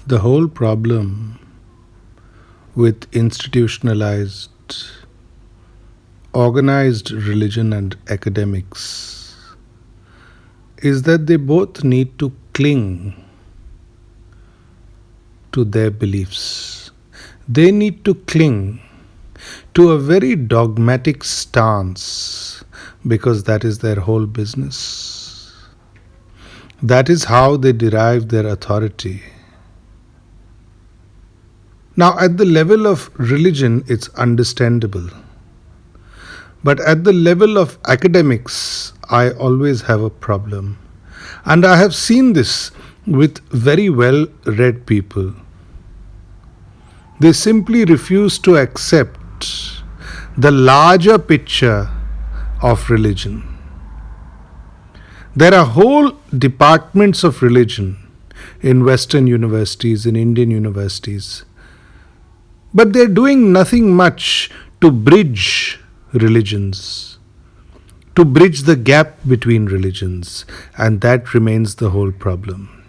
The whole problem with institutionalized, organized religion and academics is that they both need to cling to their beliefs. They need to cling to a very dogmatic stance because that is their whole business. That is how they derive their authority. Now, at the level of religion, it's understandable. But at the level of academics, I always have a problem. And I have seen this with very well read people. They simply refuse to accept the larger picture of religion. There are whole departments of religion in Western universities, in Indian universities, but they're doing nothing much to bridge religions, to bridge the gap between religions, and that remains the whole problem.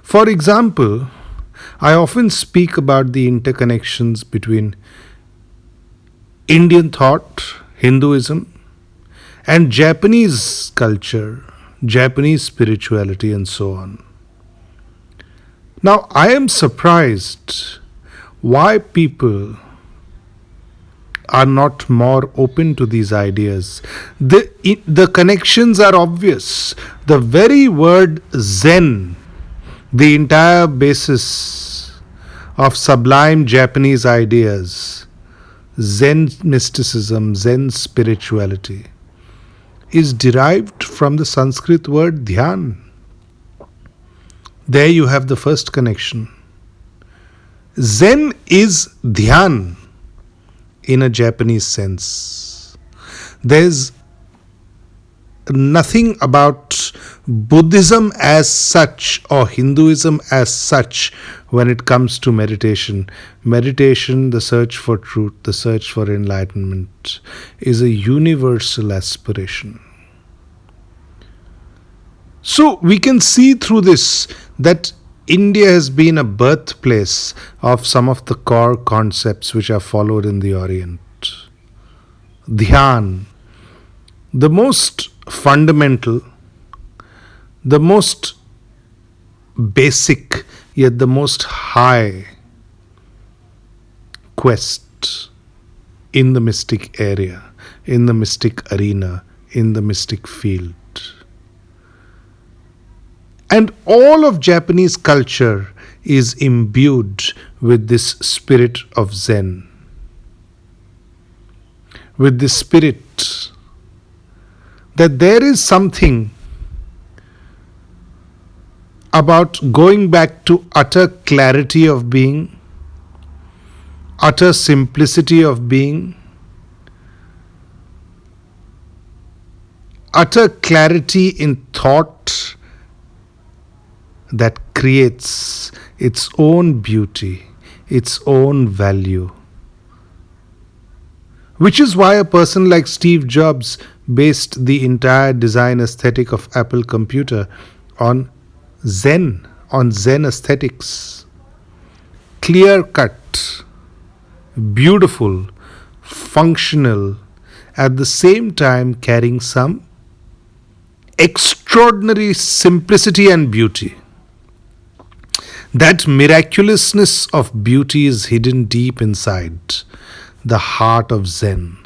For example, I often speak about the interconnections between Indian thought, Hinduism, and Japanese culture, Japanese spirituality, and so on. Now, I am surprised why people are not more open to these ideas. The connections are obvious. The very word Zen, the entire basis of sublime Japanese ideas, Zen mysticism, Zen spirituality, is derived from the Sanskrit word dhyan. There you have the first connection. Zen is dhyan in a Japanese sense. There's nothing about Buddhism as such or Hinduism as such when it comes to meditation. Meditation, the search for truth, the search for enlightenment, is a universal aspiration. So we can see through this that India has been a birthplace of some of the core concepts which are followed in the Orient. Dhyan, the most fundamental, the most basic, yet the most high quest in the mystic area, in the mystic arena, in the mystic field. And all of Japanese culture is imbued with this spirit of Zen, with this spirit that there is something about going back to utter clarity of being, utter simplicity of being, utter clarity in thought that creates its own beauty, its own value. Which is why a person like Steve Jobs based the entire design aesthetic of Apple computer on Zen aesthetics. Clear cut, beautiful, functional, at the same time carrying some extraordinary simplicity and beauty. That miraculousness of beauty is hidden deep inside the heart of Zen.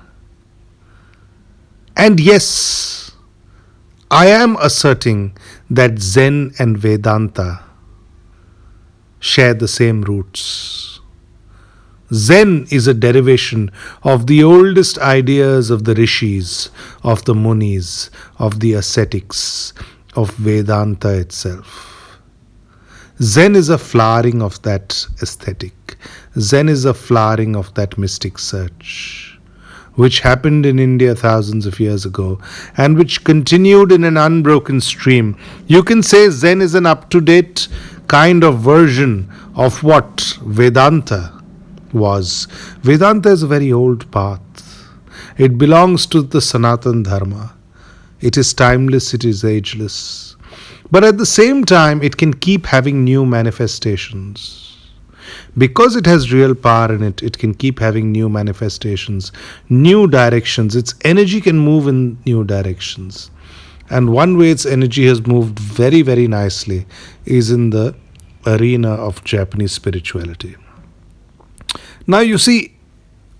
And yes, I am asserting that Zen and Vedanta share the same roots. Zen is a derivation of the oldest ideas of the rishis, of the munis, of the ascetics, of Vedanta itself. Zen is a flowering of that aesthetic. Zen is a flowering of that mystic search, which happened in India thousands of years ago and which continued in an unbroken stream. You can say Zen is an up-to-date kind of version of what Vedanta was. Vedanta is a very old path. It belongs to the Sanatan Dharma. It is timeless, it is ageless. But at the same time, it can keep having new manifestations. Because it has real power in it, it can keep having new manifestations, new directions. Its energy can move in new directions. And one way its energy has moved very, very nicely is in the arena of Japanese spirituality. Now, you see,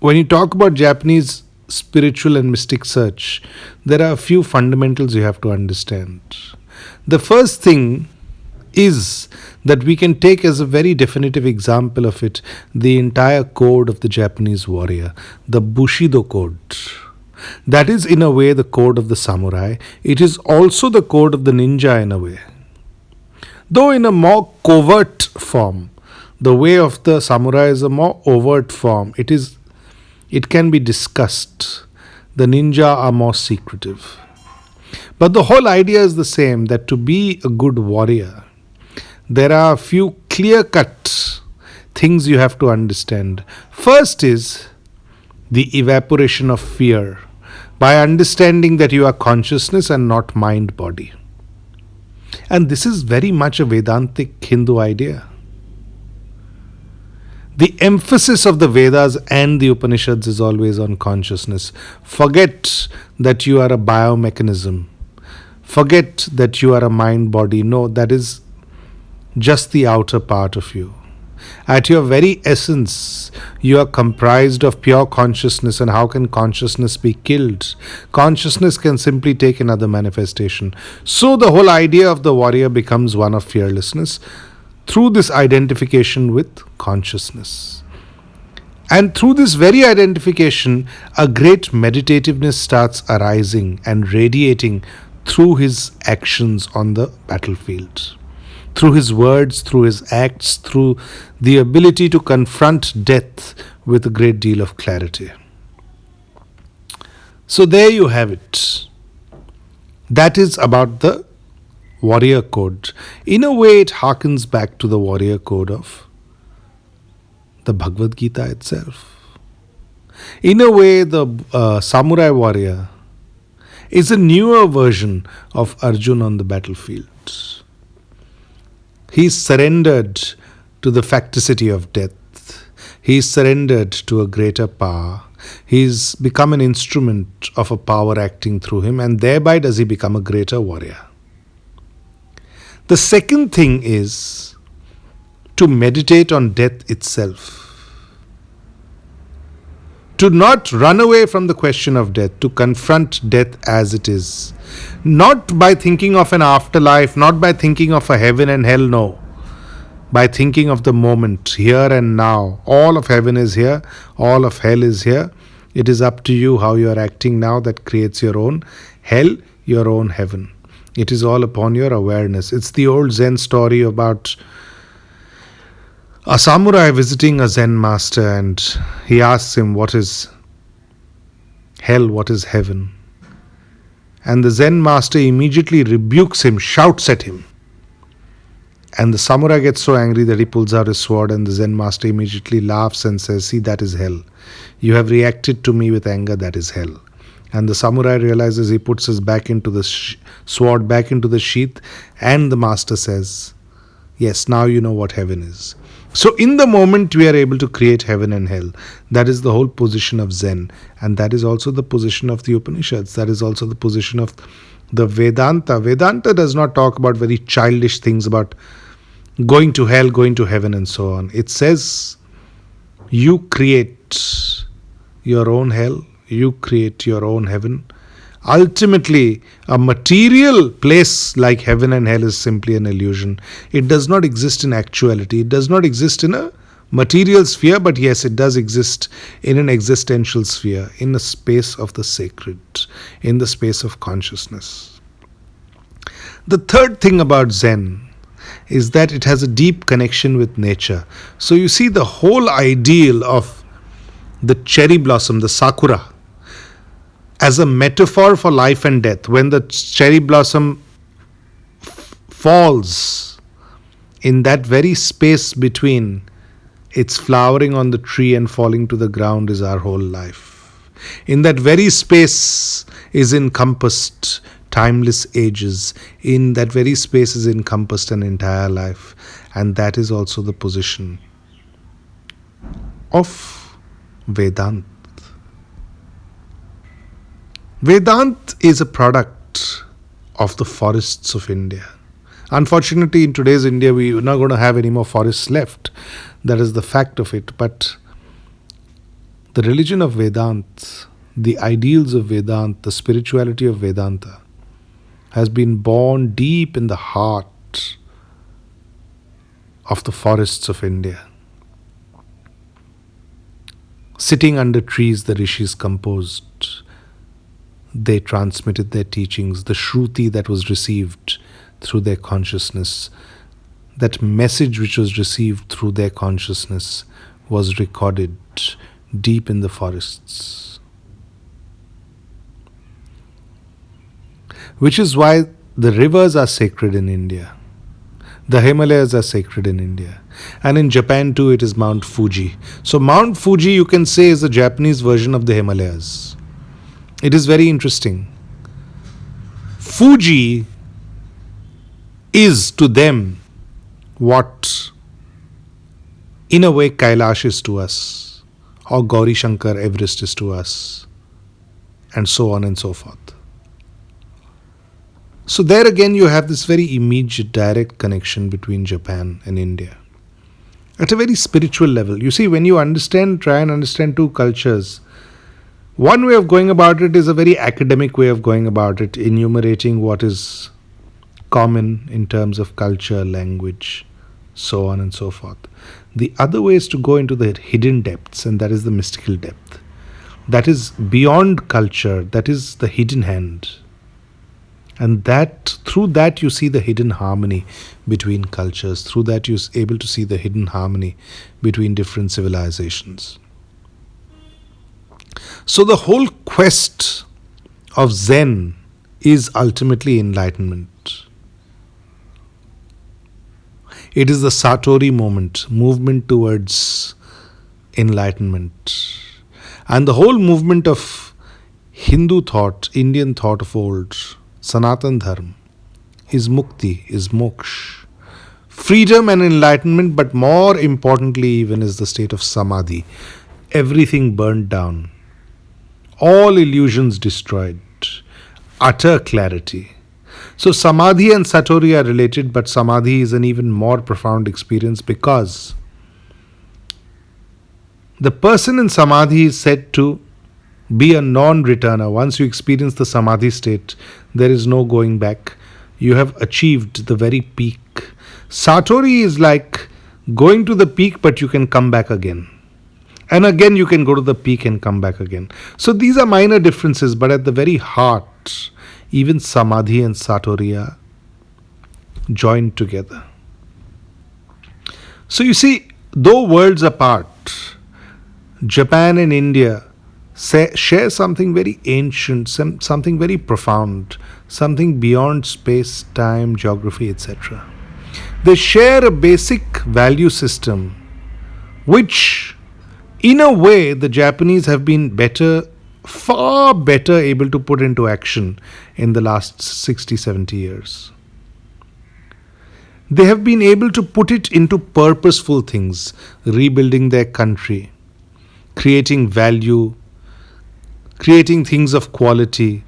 when you talk about Japanese spiritual and mystic search, there are a few fundamentals you have to understand. The first thing is that we can take as a very definitive example of it the entire code of the Japanese warrior, the Bushido code. That is, in a way, the code of the samurai. It is also the code of the ninja, in a way. Though in a more covert form, the way of the samurai is a more overt form. It can be discussed. The ninja are more secretive. But the whole idea is the same, that to be a good warrior, there are a few clear-cut things you have to understand. First is the evaporation of fear by understanding that you are consciousness and not mind-body. And this is very much a Vedantic Hindu idea. The emphasis of the Vedas and the Upanishads is always on consciousness. Forget that you are a biomechanism. Forget that you are a mind body. No, that is just the outer part of you. At your very essence, you are comprised of pure consciousness. And how can consciousness be killed? Consciousness can simply take another manifestation. So the whole idea of the warrior becomes one of fearlessness through this identification with consciousness. And through this very identification, a great meditativeness starts arising and radiating through his actions on the battlefield, through his words, through his acts, through the ability to confront death with a great deal of clarity. So there you have it. That is about the warrior code. In a way, it harkens back to the warrior code of the Bhagavad Gita itself. In a way, the samurai warrior is a newer version of Arjun on the battlefield. He's surrendered to the facticity of death. He's surrendered to a greater power. He's become an instrument of a power acting through him, and thereby does he become a greater warrior. The second thing is to meditate on death itself. To not run away from the question of death, to confront death as it is. Not by thinking of an afterlife, not by thinking of a heaven and hell, no. By thinking of the moment, here and now. All of heaven is here, all of hell is here. It is up to you how you are acting now that creates your own hell, your own heaven. It is all upon your awareness. It's the old Zen story about a samurai visiting a Zen master, and he asks him, what is hell, what is heaven? And the Zen master immediately rebukes him, shouts at him. And the samurai gets so angry that he pulls out his sword, and the Zen master immediately laughs and says, see, that is hell. You have reacted to me with anger, that is hell. And the samurai realizes, he puts his back into the sword back into the sheath, and the master says, yes, now you know what heaven is. So in the moment we are able to create heaven and hell. That is the whole position of Zen. And that is also the position of the Upanishads. That is also the position of the Vedanta. Vedanta does not talk about very childish things about going to hell, going to heaven and so on. It says you create your own hell, you create your own heaven. Ultimately, a material place like heaven and hell is simply an illusion. It does not exist in actuality. It does not exist in a material sphere, but yes, it does exist in an existential sphere, in a space of the sacred, in the space of consciousness. The third thing about Zen is that it has a deep connection with nature. So you see, the whole ideal of the cherry blossom, the sakura, as a metaphor for life and death. When the cherry blossom falls, in that very space between its flowering on the tree and falling to the ground is our whole life. In that very space is encompassed timeless ages. In that very space is encompassed an entire life. And that is also the position of Vedant. Vedant is a product of the forests of India. Unfortunately, in today's India, we are not going to have any more forests left. That is the fact of it. But the religion of Vedant, the ideals of Vedant, the spirituality of Vedanta has been born deep in the heart of the forests of India. Sitting under trees, the rishis composed. They transmitted their teachings, the Shruti that was received through their consciousness, that message which was received through their consciousness was recorded deep in the forests. Which is why the rivers are sacred in India. The Himalayas are sacred in India. And in Japan too, it is Mount Fuji. So Mount Fuji, you can say, is a Japanese version of the Himalayas. It is very interesting. Fuji is to them what, in a way, Kailash is to us, or Gauri Shankar, Everest is to us, and so on and so forth. So there again you have this very immediate, direct connection between Japan and India. At a very spiritual level. You see, when you try and understand two cultures, one way of going about it is a very academic way of going about it, enumerating what is common in terms of culture, language, so on and so forth. The other way is to go into the hidden depths, and that is the mystical depth. That is beyond culture, that is the hidden hand. And that through that you see the hidden harmony between cultures. Through that you're able to see the hidden harmony between different civilizations. So the whole quest of Zen is ultimately enlightenment. It is the Satori movement towards enlightenment. And the whole movement of Hindu thought, Indian thought of old, Sanatan Dharma, is mukti, is moksha. Freedom and enlightenment, but more importantly even is the state of samadhi. Everything burned down. All illusions destroyed. Utter clarity. So samadhi and satori are related, but samadhi is an even more profound experience because the person in samadhi is said to be a non-returner. Once you experience the samadhi state, there is no going back. You have achieved the very peak. Satori is like going to the peak, but you can come back again. And again you can go to the peak and come back again. So these are minor differences, but at the very heart, even samadhi and satori are joined together. So you see, though worlds apart, Japan and India share something very ancient, something very profound, something beyond space, time, geography, etc. They share a basic value system which, in a way, the Japanese have been far better able to put into action in the last 60, 70 years. They have been able to put it into purposeful things, rebuilding their country, creating value, creating things of quality,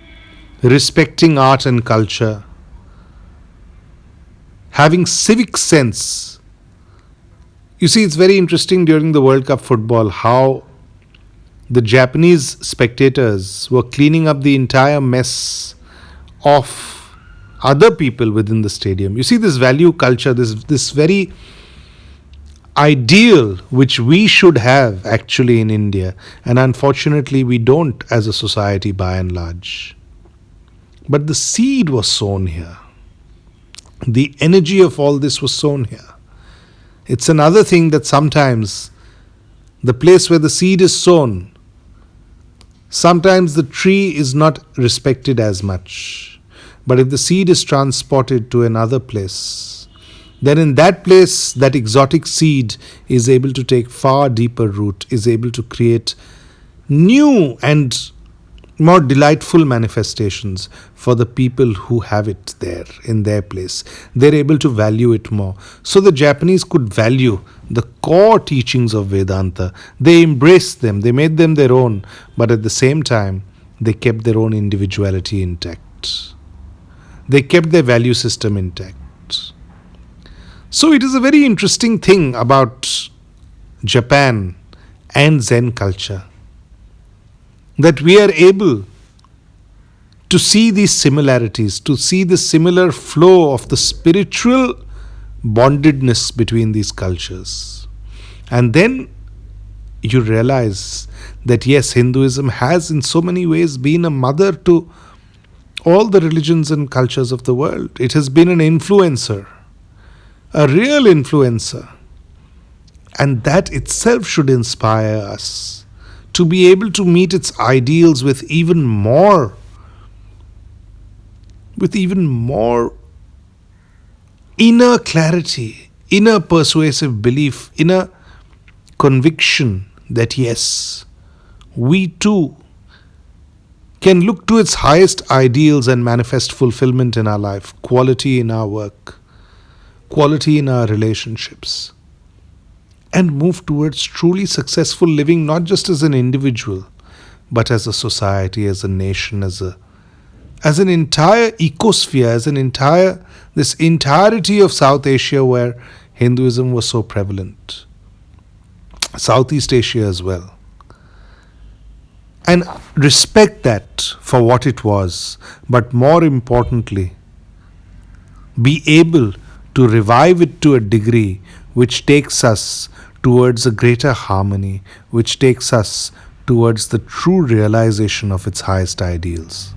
respecting art and culture, having civic sense. You see, it's very interesting during the World Cup football how the Japanese spectators were cleaning up the entire mess of other people within the stadium. You see this value culture, this very ideal which we should have actually in India, and unfortunately we don't as a society by and large. But the seed was sown here. The energy of all this was sown here. It's another thing that sometimes the place where the seed is sown, sometimes the tree is not respected as much. But if the seed is transported to another place, then in that place, that exotic seed is able to take far deeper root, is able to create new and more delightful manifestations for the people who have it there in their place. They're able to value it more. So the Japanese could value the core teachings of Vedanta. They embraced them, they made them their own, but at the same time, they kept their own individuality intact. They kept their value system intact. So it is a very interesting thing about Japan and Zen culture that we are able to see these similarities, to see the similar flow of the spiritual bondedness between these cultures. And then you realize that yes, Hinduism has in so many ways been a mother to all the religions and cultures of the world. It has been an influencer, a real influencer. And that itself should inspire us to be able to meet its ideals with even more inner clarity, inner persuasive belief, inner conviction that yes, we too can look to its highest ideals and manifest fulfillment in our life, quality in our work, quality in our relationships, and move towards truly successful living, not just as an individual, but as a society, as a nation, as an entire ecosphere, this entirety of South Asia where Hinduism was so prevalent, Southeast Asia as well. And respect that for what it was, but more importantly, be able to revive it to a degree which takes us towards a greater harmony, which takes us towards the true realization of its highest ideals.